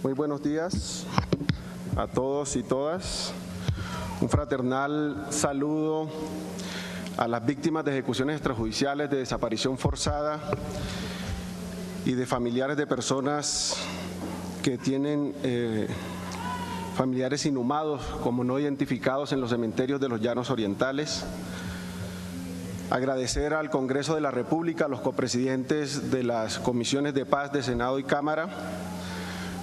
Muy buenos días a todos y todas. Un fraternal saludo a las víctimas de ejecuciones extrajudiciales, de desaparición forzada y de familiares de personas que tienen familiares inhumados como no identificados en los cementerios de los Llanos Orientales. Agradecer al Congreso de la República, a los copresidentes de las comisiones de paz de Senado y Cámara,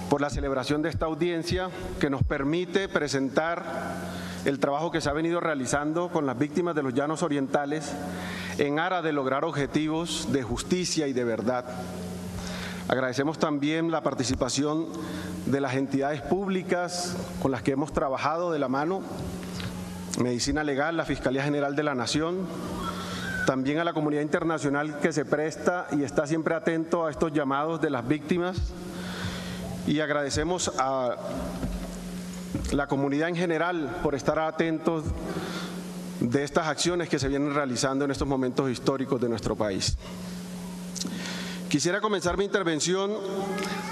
por la celebración de esta audiencia que nos permite presentar el trabajo que se ha venido realizando con las víctimas de los Llanos Orientales en aras de lograr objetivos de justicia y de verdad. Agradecemos también la participación de las entidades públicas con las que hemos trabajado de la mano, Medicina Legal, la Fiscalía General de la Nación, también a la comunidad internacional que se presta y está siempre atento a estos llamados de las víctimas, y agradecemos a la comunidad en general por estar atentos de estas acciones que se vienen realizando en estos momentos históricos de nuestro país. Quisiera comenzar mi intervención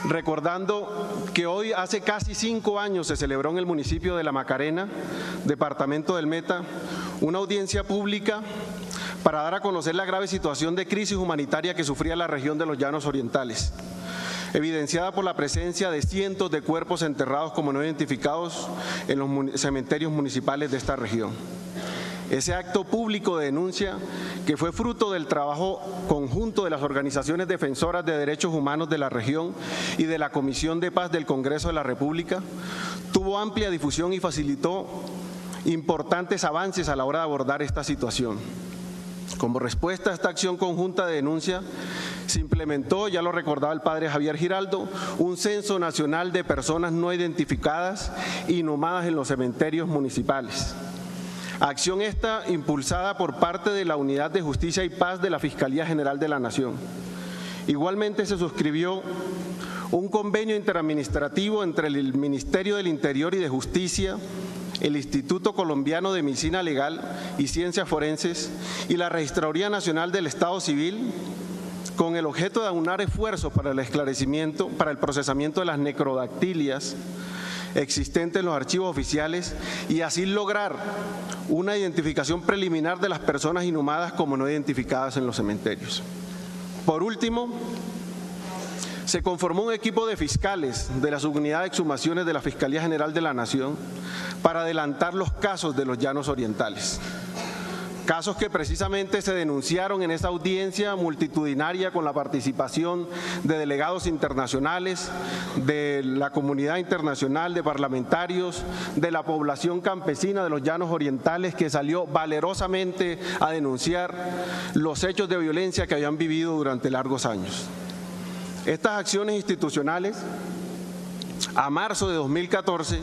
recordando que hoy, hace casi 5 años, se celebró en el municipio de La Macarena, departamento del Meta, una audiencia pública para dar a conocer la grave situación de crisis humanitaria que sufría la región de los Llanos Orientales, evidenciada por la presencia de cientos de cuerpos enterrados como no identificados en los cementerios municipales de esta región. Ese acto público de denuncia, que fue fruto del trabajo conjunto de las organizaciones defensoras de derechos humanos de la región y de la Comisión de Paz del Congreso de la República, tuvo amplia difusión y facilitó importantes avances a la hora de abordar esta situación. Como respuesta a esta acción conjunta de denuncia, se implementó, ya lo recordaba el padre Javier Giraldo, un censo nacional de personas no identificadas inhumadas en los cementerios municipales. Acción esta impulsada por parte de la Unidad de Justicia y Paz de la Fiscalía General de la Nación. Igualmente se suscribió un convenio interadministrativo entre el Ministerio del Interior y de Justicia, el Instituto Colombiano de Medicina Legal y Ciencias Forenses y la Registraduría Nacional del Estado Civil, con el objeto de aunar esfuerzos para el esclarecimiento, para el procesamiento de las necrodactilias existentes en los archivos oficiales y así lograr una identificación preliminar de las personas inhumadas como no identificadas en los cementerios. Por último, se conformó un equipo de fiscales de la Subunidad de Exhumaciones de la Fiscalía General de la Nación para adelantar los casos de los Llanos Orientales. Casos que precisamente se denunciaron en esa audiencia multitudinaria con la participación de delegados internacionales, de la comunidad internacional, de parlamentarios, de la población campesina de los Llanos Orientales, que salió valerosamente a denunciar los hechos de violencia que habían vivido durante largos años. Estas acciones institucionales, a marzo de 2014,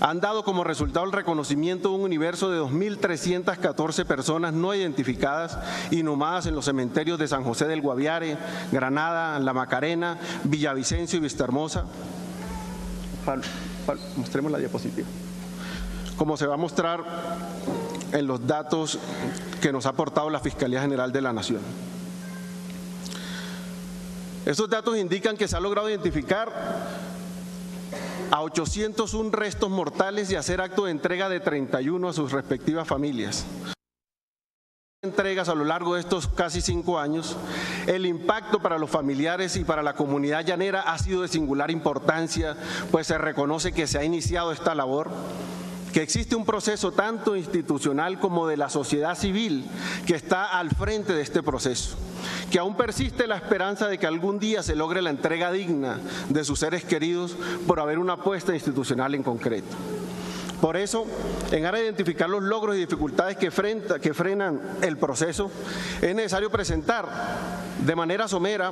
han dado como resultado el reconocimiento de un universo de 2.314 personas no identificadas inhumadas en los cementerios de San José del Guaviare, Granada, La Macarena, Villavicencio y Vistahermosa. Mostremos la diapositiva. Como se va a mostrar en los datos que nos ha aportado la Fiscalía General de la Nación. Estos datos indican que se ha logrado identificar a 801 restos mortales y hacer acto de entrega de 31 a sus respectivas familias. Entregas a lo largo de estos casi 5 años, el impacto para los familiares y para la comunidad llanera ha sido de singular importancia, pues se reconoce que se ha iniciado esta labor, que existe un proceso tanto institucional como de la sociedad civil que está al frente de este proceso, que aún persiste la esperanza de que algún día se logre la entrega digna de sus seres queridos por haber una apuesta institucional en concreto. Por eso, en aras de identificar los logros y dificultades que frenan el proceso, es necesario presentar de manera somera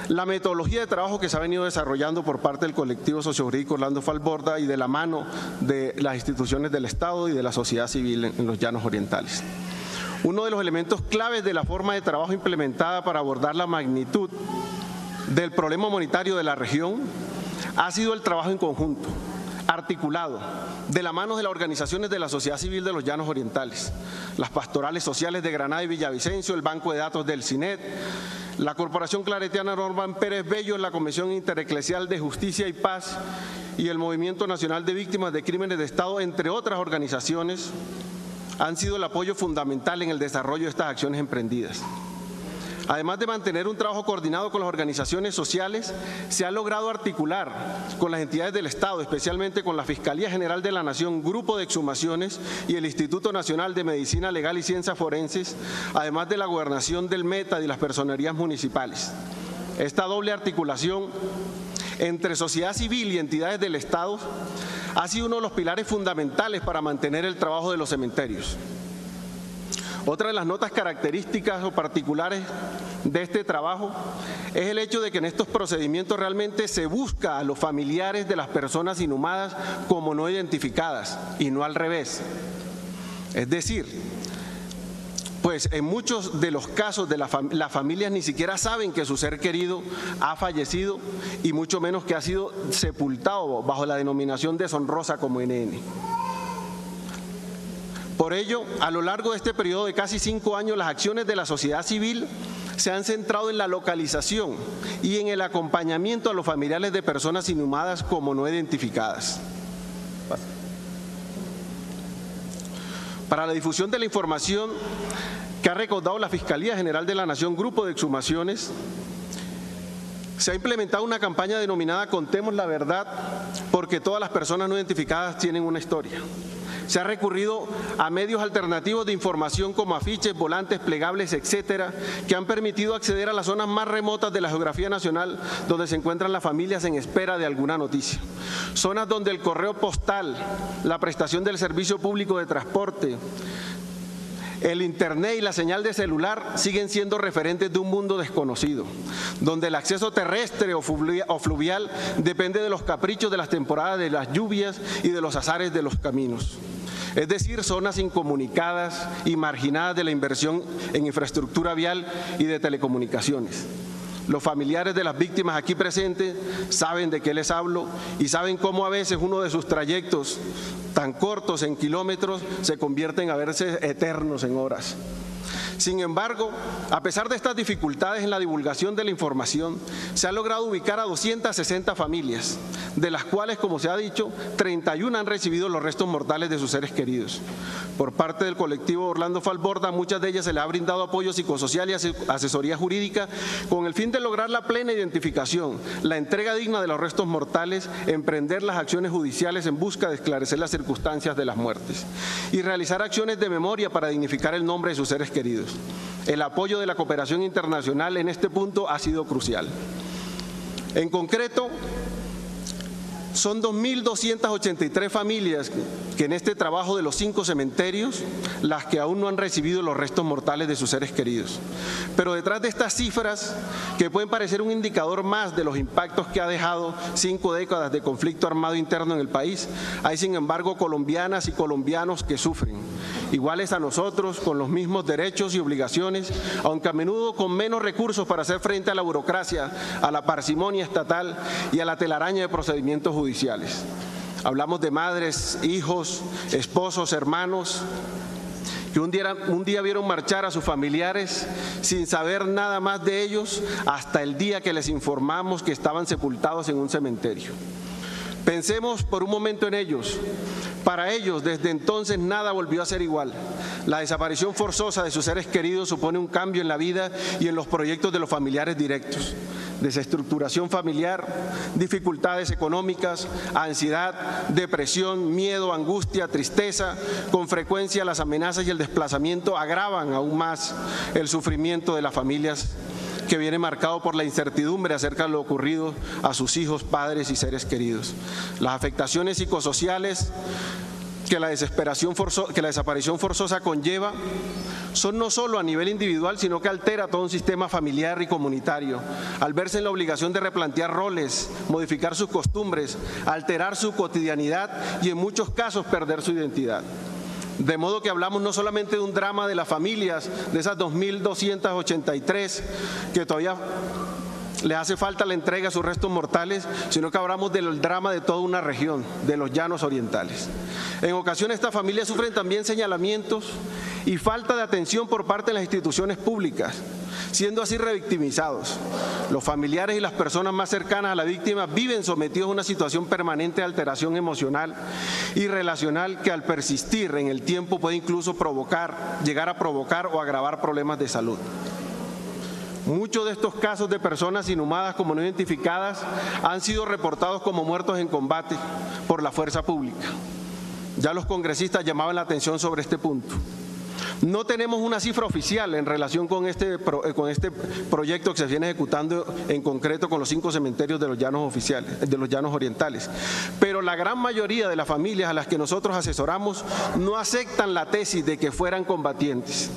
la metodología de trabajo que se ha venido desarrollando por parte del colectivo sociojurídico Orlando Falborda y de la mano de las instituciones del Estado y de la sociedad civil en los Llanos Orientales. Uno de los elementos claves de la forma de trabajo implementada para abordar la magnitud del problema humanitario de la región ha sido el trabajo en conjunto, articulado, de la mano de las organizaciones de la sociedad civil de los Llanos Orientales, las pastorales sociales de Granada y Villavicencio, el Banco de Datos del CINET, la Corporación Claretiana Norman Pérez Bello, la Comisión Intereclesial de Justicia y Paz y el Movimiento Nacional de Víctimas de Crímenes de Estado, entre otras organizaciones, han sido el apoyo fundamental en el desarrollo de estas acciones emprendidas. Además de mantener un trabajo coordinado con las organizaciones sociales, se ha logrado articular con las entidades del Estado, especialmente con la Fiscalía General de la Nación, Grupo de Exhumaciones y el Instituto Nacional de Medicina Legal y Ciencias Forenses, además de la Gobernación del Meta y las personerías municipales. Esta doble articulación entre sociedad civil y entidades del Estado ha sido uno de los pilares fundamentales para mantener el trabajo de los cementerios. Otra de las notas características o particulares de este trabajo es el hecho de que en estos procedimientos realmente se busca a los familiares de las personas inhumadas como no identificadas y no al revés. Es decir, pues en muchos de los casos de las familias ni siquiera saben que su ser querido ha fallecido y mucho menos que ha sido sepultado bajo la denominación deshonrosa como NN. Por ello, a lo largo de este periodo de casi 5 años, las acciones de la sociedad civil se han centrado en la localización y en el acompañamiento a los familiares de personas inhumadas como no identificadas. Para la difusión de la información que ha recaudado la Fiscalía General de la Nación, Grupo de Exhumaciones, se ha implementado una campaña denominada Contemos la Verdad, porque todas las personas no identificadas tienen una historia. Se ha recurrido a medios alternativos de información como afiches, volantes, plegables, etcétera, que han permitido acceder a las zonas más remotas de la geografía nacional donde se encuentran las familias en espera de alguna noticia. Zonas donde el correo postal, la prestación del servicio público de transporte, el internet y la señal de celular siguen siendo referentes de un mundo desconocido, donde el acceso terrestre o fluvial depende de los caprichos de las temporadas de las lluvias y de los azares de los caminos. Es decir, zonas incomunicadas y marginadas de la inversión en infraestructura vial y de telecomunicaciones. Los familiares de las víctimas aquí presentes saben de qué les hablo y saben cómo a veces uno de sus trayectos tan cortos en kilómetros se convierten a verse eternos en horas. Sin embargo, a pesar de estas dificultades en la divulgación de la información, se ha logrado ubicar a 260 familias, de las cuales, como se ha dicho, 31 han recibido los restos mortales de sus seres queridos. Por parte del colectivo Orlando Falborda, a muchas de ellas se le ha brindado apoyo psicosocial y asesoría jurídica con el fin de lograr la plena identificación, la entrega digna de los restos mortales, emprender las acciones judiciales en busca de esclarecer las circunstancias de las muertes y realizar acciones de memoria para dignificar el nombre de sus seres queridos. El apoyo de la cooperación internacional en este punto ha sido crucial. En concreto, son 2.283 familias que en este trabajo de los 5 cementerios, las que aún no han recibido los restos mortales de sus seres queridos. Pero detrás de estas cifras, que pueden parecer un indicador más de los impactos que ha dejado 5 décadas de conflicto armado interno en el país, hay sin embargo colombianas y colombianos que sufren, iguales a nosotros, con los mismos derechos y obligaciones, aunque a menudo con menos recursos para hacer frente a la burocracia, a la parsimonia estatal y a la telaraña de procedimientos judiciales. Hablamos de madres, hijos, esposos, hermanos, que un día vieron marchar a sus familiares sin saber nada más de ellos hasta el día que les informamos que estaban sepultados en un cementerio. Pensemos por un momento en ellos. Para ellos, desde entonces, nada volvió a ser igual. La desaparición forzosa de sus seres queridos supone un cambio en la vida y en los proyectos de los familiares directos. Desestructuración familiar, dificultades económicas, ansiedad, depresión, miedo, angustia, tristeza. Con frecuencia las amenazas y el desplazamiento agravan aún más el sufrimiento de las familias, que viene marcado por la incertidumbre acerca de lo ocurrido a sus hijos, padres y seres queridos. Las afectaciones psicosociales que la desaparición forzosa conlleva son no solo a nivel individual, sino que altera todo un sistema familiar y comunitario, al verse en la obligación de replantear roles, modificar sus costumbres, alterar su cotidianidad y en muchos casos perder su identidad. De modo que hablamos no solamente de un drama de las familias, de esas 2.283 que todavía les hace falta la entrega de sus restos mortales, sino que hablamos del drama de toda una región, de los llanos orientales. En ocasiones estas familias sufren también señalamientos y falta de atención por parte de las instituciones públicas. siendo así revictimizados. Los familiares y las personas más cercanas a la víctima viven sometidos a una situación permanente de alteración emocional y relacional que al persistir en el tiempo puede incluso llegar a provocar o agravar problemas de salud. Muchos de estos casos de personas inhumadas como no identificadas han sido reportados como muertos en combate por la fuerza pública. Ya los congresistas llamaban la atención sobre este punto. No tenemos una cifra oficial en relación con este proyecto que se viene ejecutando en concreto con los 5 cementerios de los llanos orientales, pero la gran mayoría de las familias a las que nosotros asesoramos no aceptan la tesis de que fueran combatientes.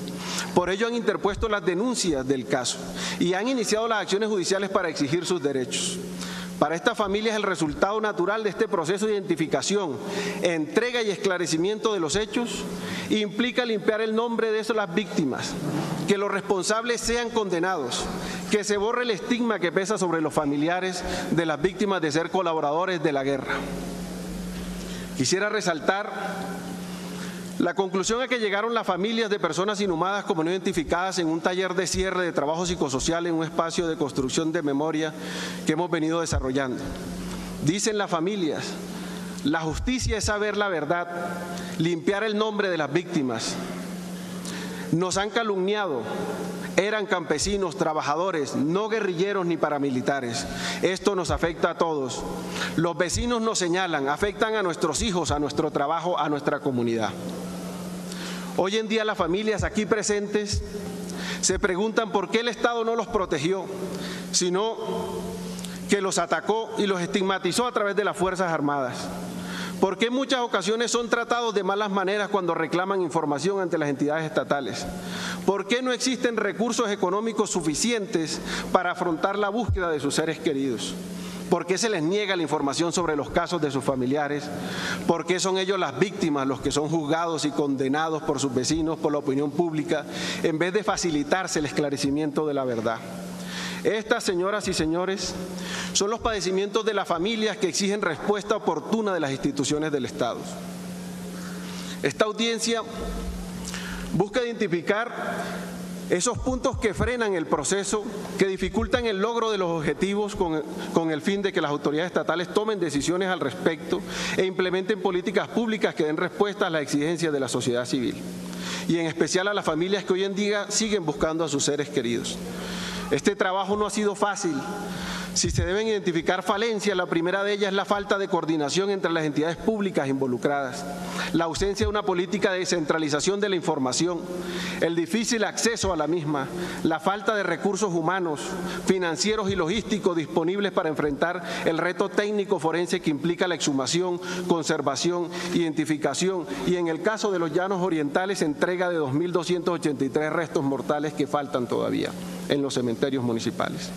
Por ello han interpuesto las denuncias del caso y han iniciado las acciones judiciales para exigir sus derechos. Para estas familias el resultado natural de este proceso de identificación, entrega y esclarecimiento de los hechos implica limpiar el nombre de las víctimas, que los responsables sean condenados, que se borre el estigma que pesa sobre los familiares de las víctimas de ser colaboradores de la guerra. Quisiera resaltar la conclusión a que llegaron las familias de personas inhumadas como no identificadas en un taller de cierre de trabajo psicosocial en un espacio de construcción de memoria que hemos venido desarrollando. Dicen las familias, la justicia es saber la verdad, limpiar el nombre de las víctimas. Nos han calumniado, eran campesinos, trabajadores, no guerrilleros ni paramilitares. Esto nos afecta a todos. Los vecinos nos señalan, afectan a nuestros hijos, a nuestro trabajo, a nuestra comunidad. Hoy en día las familias aquí presentes se preguntan por qué el Estado no los protegió, sino que los atacó y los estigmatizó a través de las Fuerzas Armadas. ¿Por qué en muchas ocasiones son tratados de malas maneras cuando reclaman información ante las entidades estatales? ¿Por qué no existen recursos económicos suficientes para afrontar la búsqueda de sus seres queridos? ¿Por qué se les niega la información sobre los casos de sus familiares? ¿Por qué son ellos las víctimas los que son juzgados y condenados por sus vecinos, por la opinión pública, en vez de facilitarse el esclarecimiento de la verdad? Estas, señoras y señores, son los padecimientos de las familias que exigen respuesta oportuna de las instituciones del Estado. Esta audiencia busca identificar esos puntos que frenan el proceso, que dificultan el logro de los objetivos con el fin de que las autoridades estatales tomen decisiones al respecto e implementen políticas públicas que den respuesta a las exigencias de la sociedad civil, y en especial a las familias que hoy en día siguen buscando a sus seres queridos. Este trabajo no ha sido fácil. Si se deben identificar falencias, la primera de ellas es la falta de coordinación entre las entidades públicas involucradas, la ausencia de una política de descentralización de la información, el difícil acceso a la misma, la falta de recursos humanos, financieros y logísticos disponibles para enfrentar el reto técnico forense que implica la exhumación, conservación, identificación y, en el caso de los llanos orientales, entrega de 2.283 restos mortales que faltan todavía en los cementerios municipales.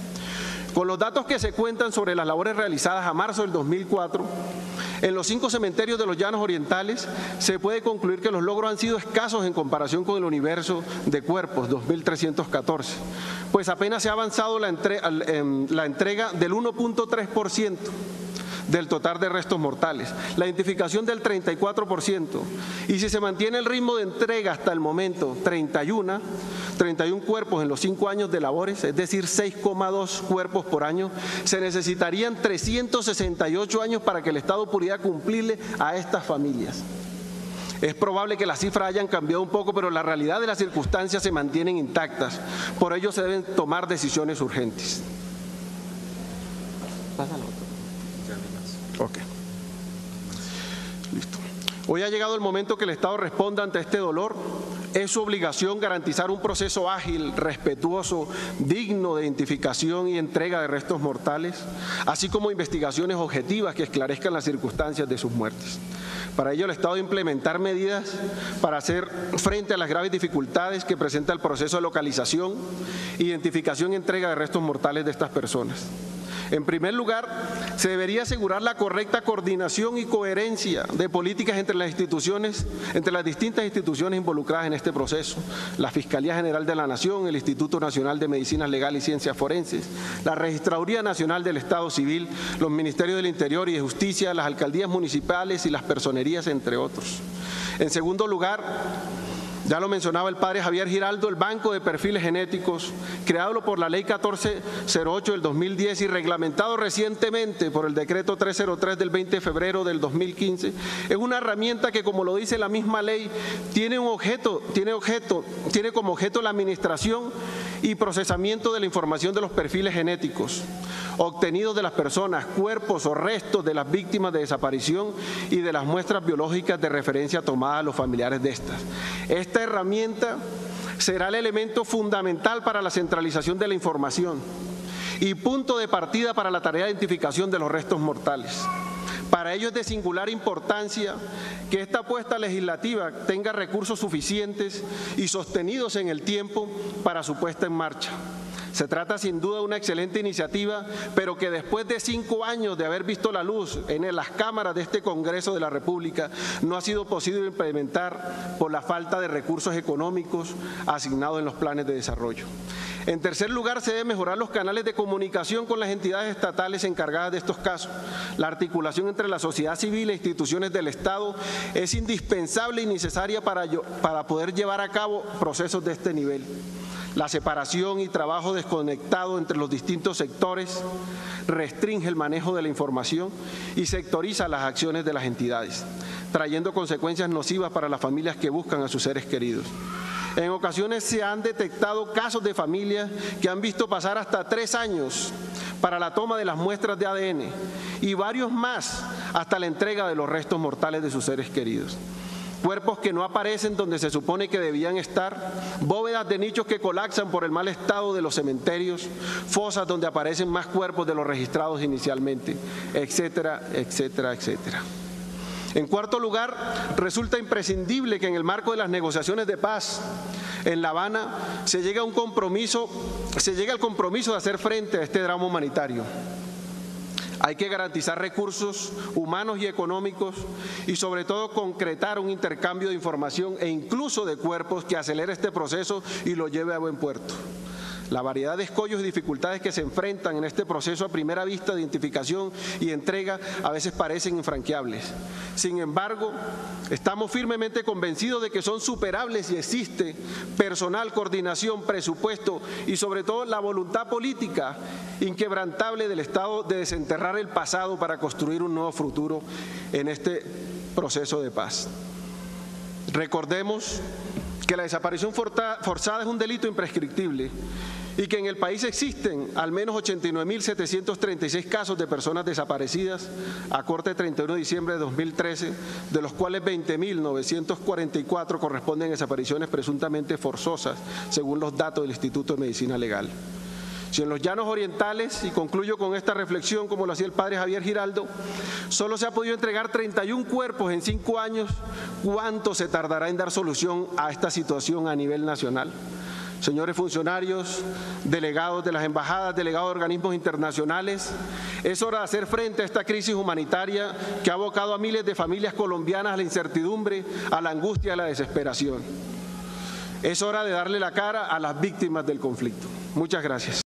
Con los datos que se cuentan sobre las labores realizadas a marzo del 2004, en los 5 cementerios de los llanos orientales se puede concluir que los logros han sido escasos en comparación con el universo de cuerpos, 2.314, pues apenas se ha avanzado en la entrega del 1.3% del total de restos mortales, la identificación del 34%, y si se mantiene el ritmo de entrega hasta el momento, 31 cuerpos en los 5 años de labores, es decir, 6,2 cuerpos por año, se necesitarían 368 años para que el Estado pudiera cumplirle a estas familias. Es probable que las cifras hayan cambiado un poco, pero la realidad de las circunstancias se mantienen intactas. Por ello se deben tomar decisiones urgentes. Pásalo. Ok. Listo. Hoy ha llegado el momento que el Estado responda ante este dolor. Es su obligación garantizar un proceso ágil, respetuoso, digno de identificación y entrega de restos mortales, así como investigaciones objetivas que esclarezcan las circunstancias de sus muertes. Para ello, el Estado debe implementar medidas para hacer frente a las graves dificultades que presenta el proceso de localización, identificación y entrega de restos mortales de estas personas. En primer lugar, se debería asegurar la correcta coordinación y coherencia de políticas entre las distintas instituciones involucradas en este proceso: la Fiscalía General de la Nación, el Instituto Nacional de Medicinas Legales y Ciencias Forenses, la Registraduría Nacional del Estado Civil, los Ministerios del Interior y de Justicia, las alcaldías municipales y las personerías, entre otros. En segundo lugar, Ya lo mencionaba el padre Javier Giraldo, el Banco de Perfiles Genéticos, creado por la Ley 1408 del 2010 y reglamentado recientemente por el Decreto 303 del 20 de febrero del 2015, es una herramienta que, como lo dice la misma ley, tiene como objeto la administración y procesamiento de la información de los perfiles genéticos obtenidos de las personas, cuerpos o restos de las víctimas de desaparición y de las muestras biológicas de referencia tomadas a los familiares de estas. Esta herramienta será el elemento fundamental para la centralización de la información y punto de partida para la tarea de identificación de los restos mortales. Para ello es de singular importancia que esta apuesta legislativa tenga recursos suficientes y sostenidos en el tiempo para su puesta en marcha. Se trata sin duda de una excelente iniciativa, pero que después de 5 años de haber visto la luz en las cámaras de este Congreso de la República, no ha sido posible implementar por la falta de recursos económicos asignados en los planes de desarrollo. En tercer lugar, se deben mejorar los canales de comunicación con las entidades estatales encargadas de estos casos. La articulación entre la sociedad civil e instituciones del Estado es indispensable y necesaria para poder llevar a cabo procesos de este nivel. La separación y trabajo desconectado entre los distintos sectores restringe el manejo de la información y sectoriza las acciones de las entidades, trayendo consecuencias nocivas para las familias que buscan a sus seres queridos. En ocasiones se han detectado casos de familias que han visto pasar hasta 3 años para la toma de las muestras de ADN y varios más hasta la entrega de los restos mortales de sus seres queridos. Cuerpos que no aparecen donde se supone que debían estar, bóvedas de nichos que colapsan por el mal estado de los cementerios, fosas donde aparecen más cuerpos de los registrados inicialmente, etcétera, etcétera, etcétera. En cuarto lugar, resulta imprescindible que en el marco de las negociaciones de paz en La Habana se llegue al compromiso de hacer frente a este drama humanitario. Hay que garantizar recursos humanos y económicos y sobre todo concretar un intercambio de información e incluso de cuerpos que acelere este proceso y lo lleve a buen puerto. La variedad de escollos y dificultades que se enfrentan en este proceso a primera vista de identificación y entrega a veces parecen infranqueables. Sin embargo, estamos firmemente convencidos de que son superables y existe personal, coordinación, presupuesto y sobre todo la voluntad política inquebrantable del Estado de desenterrar el pasado para construir un nuevo futuro en este proceso de paz. Recordemos que la desaparición forzada es un delito imprescriptible y que en el país existen al menos 89.736 casos de personas desaparecidas a corte 31 de diciembre de 2013, de los cuales 20.944 corresponden a desapariciones presuntamente forzosas, según los datos del Instituto de Medicina Legal. Si en los llanos orientales, y concluyo con esta reflexión como lo hacía el padre Javier Giraldo, solo se ha podido entregar 31 cuerpos en 5 años, ¿cuánto se tardará en dar solución a esta situación a nivel nacional? Señores funcionarios, delegados de las embajadas, delegados de organismos internacionales, es hora de hacer frente a esta crisis humanitaria que ha abocado a miles de familias colombianas a la incertidumbre, a la angustia y a la desesperación. Es hora de darle la cara a las víctimas del conflicto. Muchas gracias.